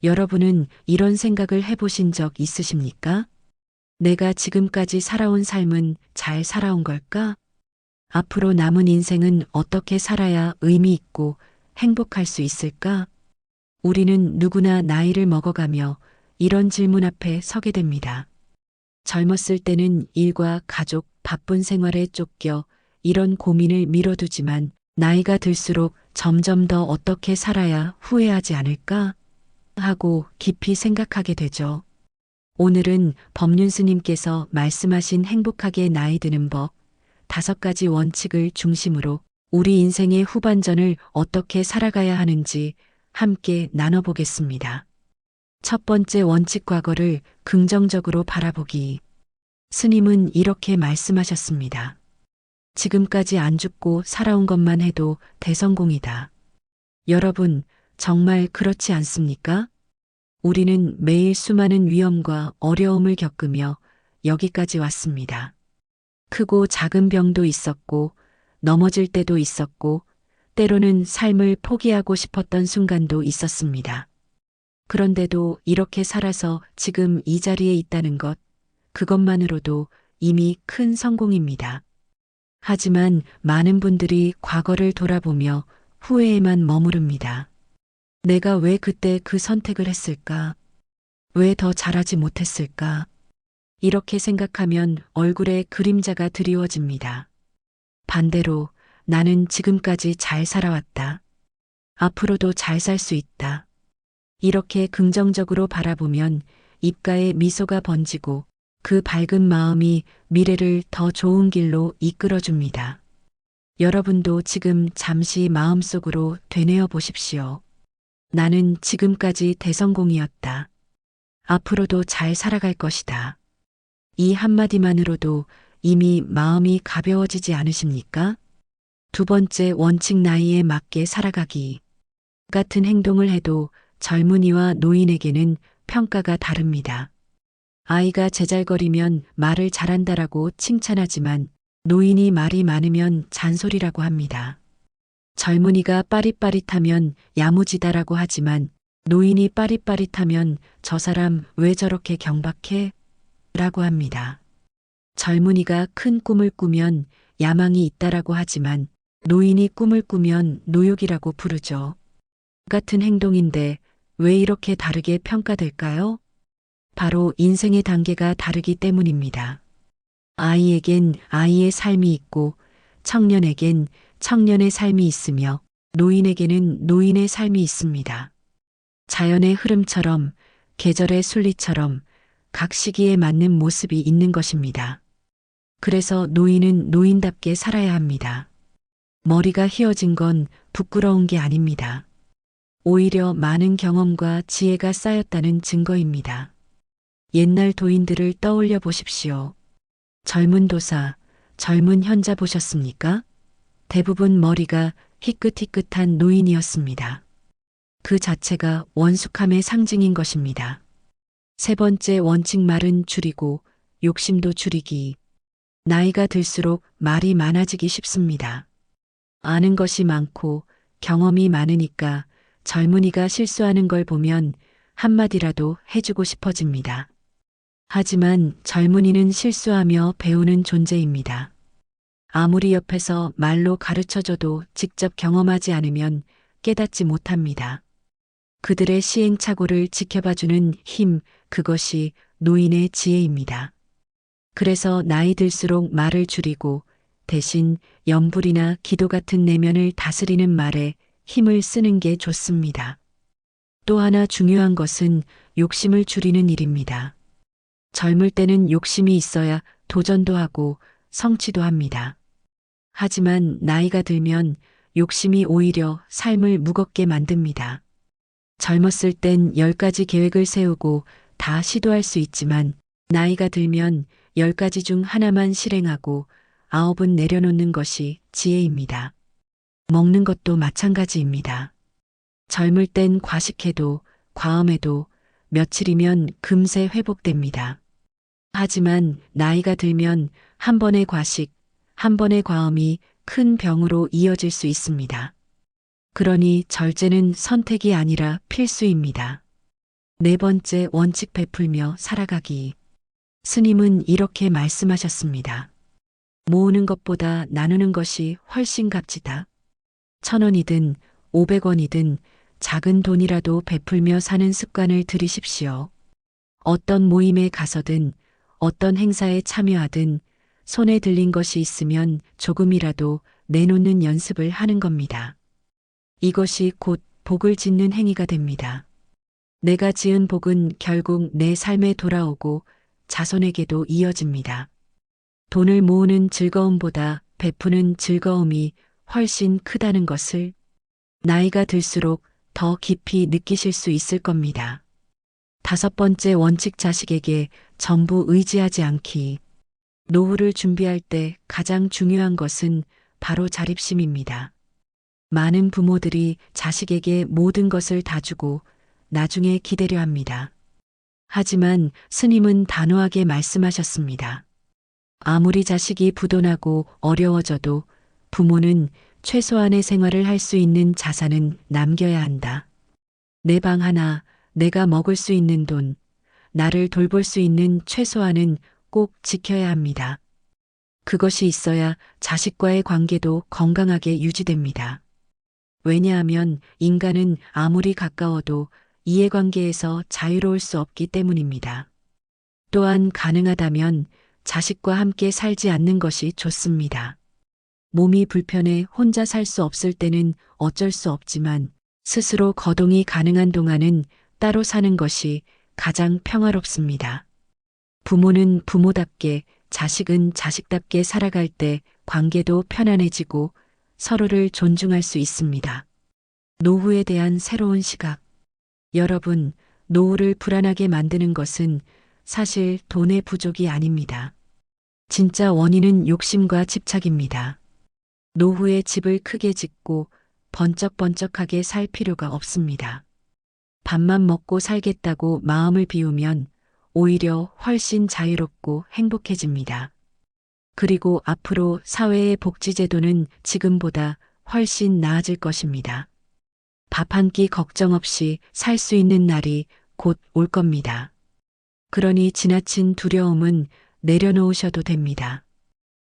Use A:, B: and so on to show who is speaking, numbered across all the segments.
A: 여러분은 이런 생각을 해보신 적 있으십니까? 내가 지금까지 살아온 삶은 잘 살아온 걸까? 앞으로 남은 인생은 어떻게 살아야 의미 있고 행복할 수 있을까? 우리는 누구나 나이를 먹어가며 이런 질문 앞에 서게 됩니다. 젊었을 때는 일과 가족, 바쁜 생활에 쫓겨 이런 고민을 미뤄두지만 나이가 들수록 점점 더 어떻게 살아야 후회하지 않을까? 하고 깊이 생각하게 되죠. 오늘은 법륜스님께서 말씀하신 행복하게 나이 드는 법, 5가지 원칙을 중심으로 우리 인생의 후반전을 어떻게 살아가야 하는지 함께 나눠보겠습니다. 첫 번째 원칙, 과거를 긍정적으로 바라보기. 스님은 이렇게 말씀하셨습니다. 지금까지 안 죽고 살아온 것만 해도 대성공이다. 여러분, 정말 그렇지 않습니까? 우리는 매일 수많은 위험과 어려움을 겪으며 여기까지 왔습니다. 크고 작은 병도 있었고, 넘어질 때도 있었고, 때로는 삶을 포기하고 싶었던 순간도 있었습니다. 그런데도 이렇게 살아서 지금 이 자리에 있다는 것, 그것만으로도 이미 큰 성공입니다. 하지만 많은 분들이 과거를 돌아보며 후회에만 머무릅니다. 내가 왜 그때 그 선택을 했을까? 왜 더 잘하지 못했을까? 이렇게 생각하면 얼굴에 그림자가 드리워집니다. 반대로 나는 지금까지 잘 살아왔다. 앞으로도 잘 살 수 있다. 이렇게 긍정적으로 바라보면 입가에 미소가 번지고 그 밝은 마음이 미래를 더 좋은 길로 이끌어줍니다. 여러분도 지금 잠시 마음속으로 되뇌어 보십시오. 나는 지금까지 대성공이었다. 앞으로도 잘 살아갈 것이다. 이 한마디만으로도 이미 마음이 가벼워지지 않으십니까? 두 번째 원칙, 나이에 맞게 살아가기. 같은 행동을 해도 젊은이와 노인에게는 평가가 다릅니다. 아이가 제잘거리면 말을 잘한다라고 칭찬하지만 노인이 말이 많으면 잔소리라고 합니다. 젊은이가 빠릿빠릿하면 야무지다라고 하지만 노인이 빠릿빠릿하면 저 사람 왜 저렇게 경박해? 라고 합니다. 젊은이가 큰 꿈을 꾸면 야망이 있다라고 하지만 노인이 꿈을 꾸면 노욕이라고 부르죠. 같은 행동인데 왜 이렇게 다르게 평가될까요? 바로 인생의 단계가 다르기 때문입니다. 아이에겐 아이의 삶이 있고 청년에겐 청년의 삶이 있으며 노인에게는 노인의 삶이 있습니다. 자연의 흐름처럼, 계절의 순리처럼 각 시기에 맞는 모습이 있는 것입니다. 그래서 노인은 노인답게 살아야 합니다. 머리가 휘어진 건 부끄러운 게 아닙니다. 오히려 많은 경험과 지혜가 쌓였다는 증거입니다. 옛날 도인들을 떠올려 보십시오. 젊은 도사, 젊은 현자 보셨습니까? 대부분 머리가 희끗희끗한 노인이었습니다. 그 자체가 원숙함의 상징인 것입니다. 세 번째 원칙, 말은 줄이고 욕심도 줄이기. 나이가 들수록 말이 많아지기 쉽습니다. 아는 것이 많고 경험이 많으니까 젊은이가 실수하는 걸 보면 한마디라도 해주고 싶어집니다. 하지만 젊은이는 실수하며 배우는 존재입니다. 아무리 옆에서 말로 가르쳐줘도 직접 경험하지 않으면 깨닫지 못합니다. 그들의 시행착오를 지켜봐주는 힘, 그것이 노인의 지혜입니다. 그래서 나이 들수록 말을 줄이고 대신 염불이나 기도 같은 내면을 다스리는 말에 힘을 쓰는 게 좋습니다. 또 하나 중요한 것은 욕심을 줄이는 일입니다. 젊을 때는 욕심이 있어야 도전도 하고 성취도 합니다. 하지만 나이가 들면 욕심이 오히려 삶을 무겁게 만듭니다. 젊었을 땐 10가지 계획을 세우고 다 시도할 수 있지만 나이가 들면 10가지 중 하나만 실행하고 9은 내려놓는 것이 지혜입니다. 먹는 것도 마찬가지입니다. 젊을 땐 과식해도 과음해도 며칠이면 금세 회복됩니다. 하지만 나이가 들면 한 번의 과식, 한 번의 과음이 큰 병으로 이어질 수 있습니다. 그러니 절제는 선택이 아니라 필수입니다. 네 번째 원칙 베풀며 살아가기. 스님은 이렇게 말씀하셨습니다. 모으는 것보다 나누는 것이 훨씬 값지다. 1,000원이든 500원이든 작은 돈이라도 베풀며 사는 습관을 들이십시오. 어떤 모임에 가서든 어떤 행사에 참여하든 손에 들린 것이 있으면 조금이라도 내놓는 연습을 하는 겁니다. 이것이 곧 복을 짓는 행위가 됩니다. 내가 지은 복은 결국 내 삶에 돌아오고 자손에게도 이어집니다. 돈을 모으는 즐거움보다 베푸는 즐거움이 훨씬 크다는 것을 나이가 들수록 더 깊이 느끼실 수 있을 겁니다. 다섯 번째 원칙, 자식에게 전부 의지하지 않기. 노후를 준비할 때 가장 중요한 것은 바로 자립심입니다. 많은 부모들이 자식에게 모든 것을 다 주고 나중에 기대려 합니다. 하지만 스님은 단호하게 말씀하셨습니다. 아무리 자식이 부도나고 어려워져도 부모는 최소한의 생활을 할 수 있는 자산은 남겨야 한다. 내 방 하나, 내가 먹을 수 있는 돈, 나를 돌볼 수 있는 최소한은 꼭 지켜야 합니다. 그것이 있어야 자식과의 관계도 건강하게 유지됩니다. 왜냐하면 인간은 아무리 가까워도 이해관계에서 자유로울 수 없기 때문입니다. 또한 가능하다면 자식과 함께 살지 않는 것이 좋습니다. 몸이 불편해 혼자 살 수 없을 때는 어쩔 수 없지만 스스로 거동이 가능한 동안은 따로 사는 것이 가장 평화롭습니다. 부모는 부모답게, 자식은 자식답게 살아갈 때 관계도 편안해지고 서로를 존중할 수 있습니다. 노후에 대한 새로운 시각. 여러분, 노후를 불안하게 만드는 것은 사실 돈의 부족이 아닙니다. 진짜 원인은 욕심과 집착입니다. 노후에 집을 크게 짓고 번쩍번쩍하게 살 필요가 없습니다. 밥만 먹고 살겠다고 마음을 비우면 오히려 훨씬 자유롭고 행복해집니다. 그리고 앞으로 사회의 복지제도는 지금보다 훨씬 나아질 것입니다. 밥 한 끼 걱정 없이 살 수 있는 날이 곧 올 겁니다. 그러니 지나친 두려움은 내려놓으셔도 됩니다.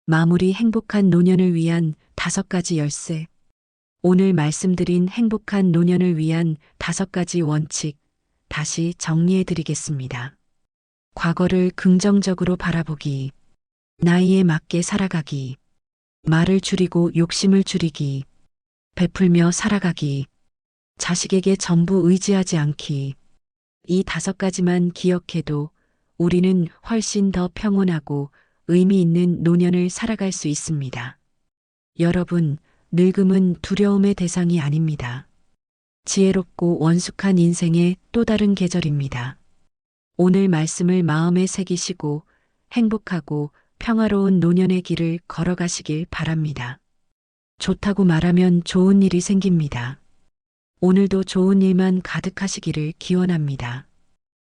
A: 마무리, 행복한 노년을 위한 5가지 열쇠. 오늘 말씀드린 행복한 노년을 위한 5가지 원칙, 다시 정리해 드리겠습니다. 과거를 긍정적으로 바라보기, 나이에 맞게 살아가기, 말을 줄이고 욕심을 줄이기, 베풀며 살아가기, 자식에게 전부 의지하지 않기. 이 5가지만 기억해도 우리는 훨씬 더 평온하고 의미 있는 노년을 살아갈 수 있습니다. 여러분, 늙음은 두려움의 대상이 아닙니다. 지혜롭고 원숙한 인생의 또 다른 계절입니다. 오늘 말씀을 마음에 새기시고 행복하고 평화로운 노년의 길을 걸어가시길 바랍니다. 좋다고 말하면 좋은 일이 생깁니다. 오늘도 좋은 일만 가득하시기를 기원합니다.